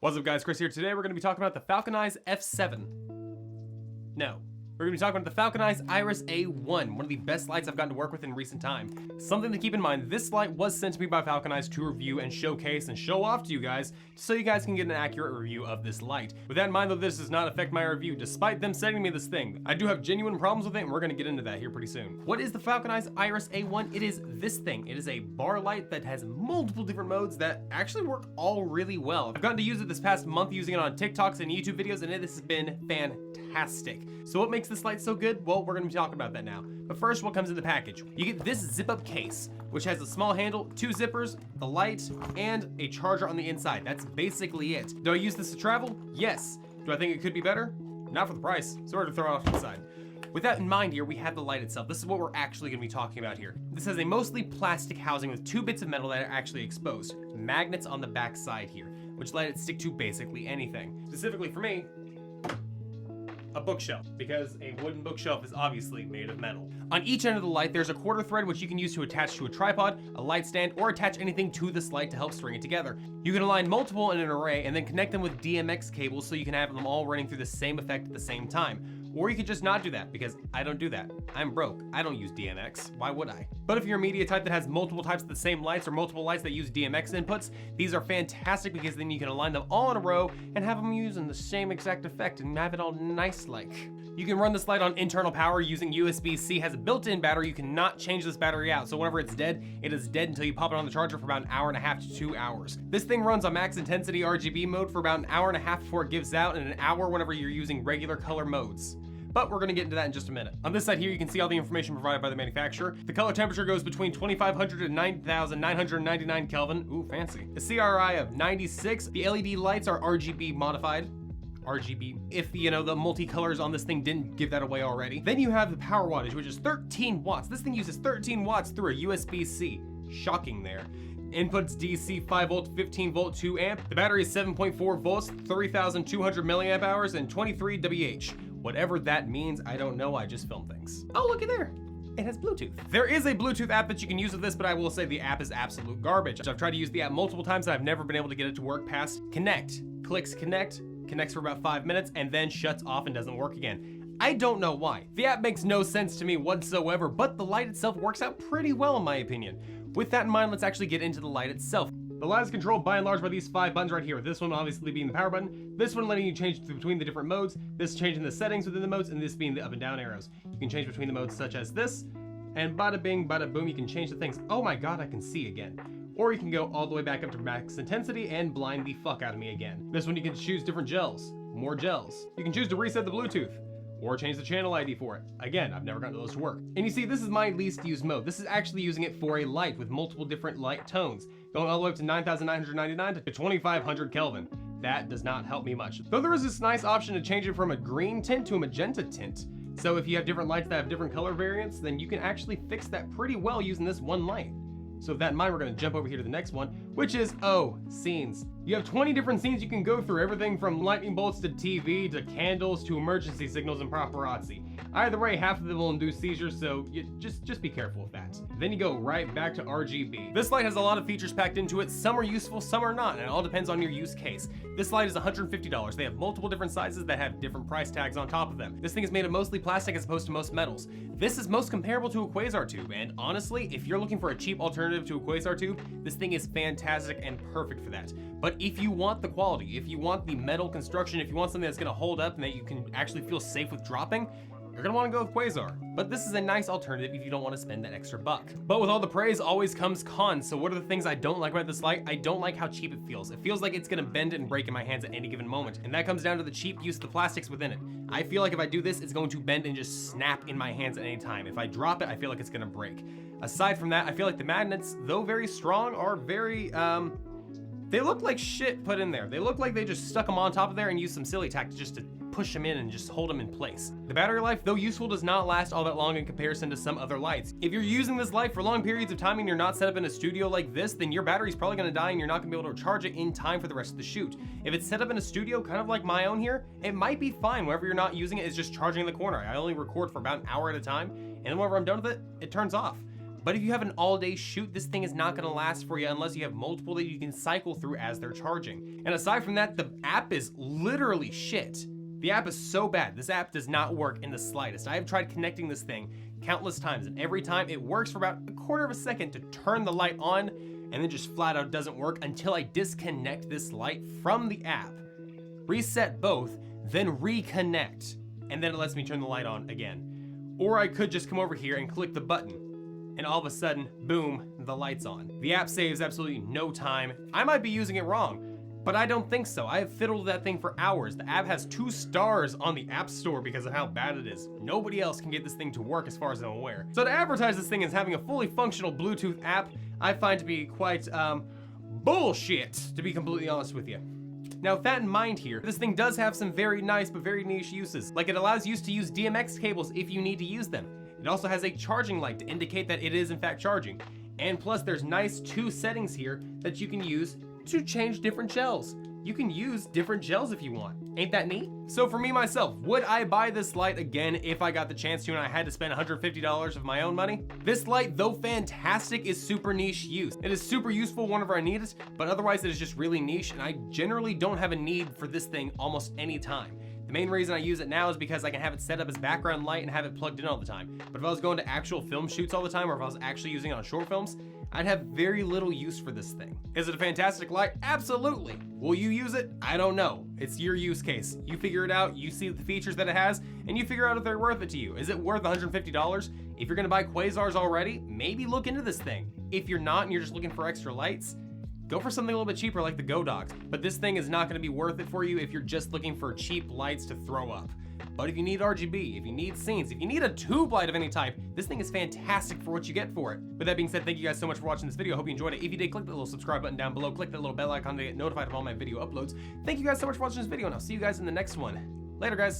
What's up guys, Chris here. Today we're going to be talking about the Falcon Eyes F7. No. We're going to be talking about the Falcon Eyes Iris A1, one of the best lights I've gotten to work with in recent time. Something to keep in mind, this light was sent to me by Falcon Eyes to review and showcase and show off to you guys, so you guys can get an accurate review of this light. With that in mind though, this does not affect my review, despite them sending me this thing. I do have genuine problems with it, and we're going to get into that here pretty soon. What is the Falcon Eyes Iris A1? It is this thing. It is a bar light that has multiple different modes that actually work all really well. I've gotten to use it this past month using it on TikToks and YouTube videos, and it has been fantastic. So what makes this light so good? Well, we're going to be talking about that now. But first, what comes in the package? You get this zip-up case, which has a small handle, 2 zippers, the light, and a charger on the inside. That's basically it. Do I use this to travel? Yes. Do I think it could be better? Not for the price, so we're going to throw it off to the side. With that in mind here, we have the light itself. This is what we're actually going to be talking about here. This has a mostly plastic housing with 2 bits of metal that are actually exposed. Magnets on the back side here, which let it stick to basically anything. Specifically for me, a bookshelf, because a wooden bookshelf is obviously made of metal. On each end of the light, there's a quarter thread which you can use to attach to a tripod, a light stand, or attach anything to this light to help string it together. You can align multiple in an array and then connect them with DMX cables so you can have them all running through the same effect at the same time. Or you could just not do that, because I don't do that. I'm broke. I don't use DMX. Why would I? But if you're a media type that has multiple types of the same lights or multiple lights that use DMX inputs, these are fantastic because then you can align them all in a row and have them using the same exact effect and have it all nice-like. You can run this light on internal power using USB-C. Has a built-in battery. You cannot change this battery out. So whenever it's dead, it is dead until you pop it on the charger for about an hour and a half to 2 hours. This thing runs on max intensity RGB mode for about an hour and a half before it gives out, and an hour whenever you're using regular color modes. But we're going to get into that in just a minute. On this side here, you can see all the information provided by the manufacturer. The color temperature goes between 2500 and 9999 Kelvin. Ooh, fancy. The CRI of 96. The LED lights are RGB modified. RGB, if the multicolors on this thing didn't give that away already. Then you have the power wattage, which is 13 watts. This thing uses 13 watts through a USB-C. Shocking there. Inputs DC 5 volt, 15 volt, 2 amp. The battery is 7.4 volts, 3200 milliamp hours, and 23 WH. Whatever that means, I don't know, I just film things. Oh, look at there. It has Bluetooth. There is a Bluetooth app that you can use with this, but I will say the app is absolute garbage. I've tried to use the app multiple times and I've never been able to get it to work past connect. Clicks connect, connects for about 5 minutes, and then shuts off and doesn't work again. I don't know why. The app makes no sense to me whatsoever, but the light itself works out pretty well in my opinion. With that in mind, let's actually get into the light itself. The light is controlled by and large by these 5 buttons right here. This one obviously being the power button, this one letting you change between the different modes, this changing the settings within the modes, and this being the up and down arrows. You can change between the modes such as this, and bada bing, bada boom, you can change the things. Oh my god, I can see again. Or you can go all the way back up to max intensity and blind the fuck out of me again. This one you can choose different gels, more gels. You can choose to reset the Bluetooth, or change the channel ID for it. Again, I've never gotten those to work. And you see, this is my least used mode. This is actually using it for a light with multiple different light tones, going all the way up to 9999 to 2500 Kelvin. That does not help me much. Though there is this nice option to change it from a green tint to a magenta tint. So if you have different lights that have different color variants, then you can actually fix that pretty well using this one light. So with that in mind, we're going to jump over here to the next one, which is, scenes. You have 20 different scenes you can go through, everything from lightning bolts to TV to candles to emergency signals and paparazzi. Either way, half of them will induce seizures, so you just be careful with that. Then you go right back to RGB. This light has a lot of features packed into it. Some are useful, some are not, and it all depends on your use case. This light is $150. They have multiple different sizes that have different price tags on top of them. This thing is made of mostly plastic as opposed to most metals. This is most comparable to a quasar tube, and honestly, if you're looking for a cheap alternative to a quasar tube, this thing is fantastic and perfect for that. But if you want the quality, if you want the metal construction, if you want something that's gonna hold up and that you can actually feel safe with dropping, you're gonna wanna go with quasar. But this is a nice alternative if you don't wanna spend that extra buck. But with all the praise always comes cons. So what are the things I don't like about this light? I don't like how cheap it feels. It feels like it's gonna bend and break in my hands at any given moment. And that comes down to the cheap use of the plastics within it. I feel like if I do this, it's going to bend and just snap in my hands at any time. If I drop it, I feel like it's gonna break. Aside from that, I feel like the magnets, though very strong, are very, they look like shit put in there. They look like they just stuck them on top of there and used some silly tack just to push them in and just hold them in place. The battery life, though useful, does not last all that long in comparison to some other lights. If you're using this light for long periods of time and you're not set up in a studio like this, then your battery's probably gonna die and you're not gonna be able to charge it in time for the rest of the shoot. If it's set up in a studio, kind of like my own here, it might be fine whenever you're not using it, it's just charging in the corner. I only record for about an hour at a time, and then whenever I'm done with it, it turns off. But if you have an all-day shoot, this thing is not gonna last for you unless you have multiple that you can cycle through as they're charging. And aside from that, the app is literally shit. The app is so bad. This app does not work in the slightest. I have tried connecting this thing countless times, and every time it works for about a quarter of a second to turn the light on, and then just flat out doesn't work until I disconnect this light from the app, reset both, then reconnect, and then it lets me turn the light on again. Or I could just come over here and click the button, and all of a sudden, boom, the light's on. The app saves absolutely no time. I might be using it wrong, but I don't think so. I have fiddled with that thing for hours. The app has 2 stars on the App Store because of how bad it is. Nobody else can get this thing to work as far as I'm aware. So to advertise this thing as having a fully functional Bluetooth app, I find to be quite, bullshit, to be completely honest with you. Now, with that in mind here, this thing does have some very nice but very niche uses. Like, it allows you to use DMX cables if you need to use them. It also has a charging light to indicate that it is in fact charging. And plus, there's nice 2 settings here that you can use to change different gels. You can use different gels if you want. Ain't that neat? So for me myself, would I buy this light again if I got the chance to and I had to spend $150 of my own money? This light, though fantastic, is super niche use. It is super useful whenever I need it, but otherwise it is just really niche, and I generally don't have a need for this thing almost any time. The main reason I use it now is because I can have it set up as background light and have it plugged in all the time. But if I was going to actual film shoots all the time, or if I was actually using it on short films, I'd have very little use for this thing. Is it a fantastic light? Absolutely. Will you use it? I don't know. It's your use case. You figure it out, you see the features that it has, and you figure out if they're worth it to you. Is it worth $150? If you're gonna buy quasars already, maybe look into this thing. If you're not and you're just looking for extra lights, go for something a little bit cheaper like the Go Dogs. But this thing is not gonna be worth it for you if you're just looking for cheap lights to throw up. But if you need RGB, if you need scenes, if you need a tube light of any type, this thing is fantastic for what you get for it. With that being said, thank you guys so much for watching this video. I hope you enjoyed it. If you did, click the little subscribe button down below. Click that little bell icon to get notified of all my video uploads. Thank you guys so much for watching this video, and I'll see you guys in the next one. Later, guys.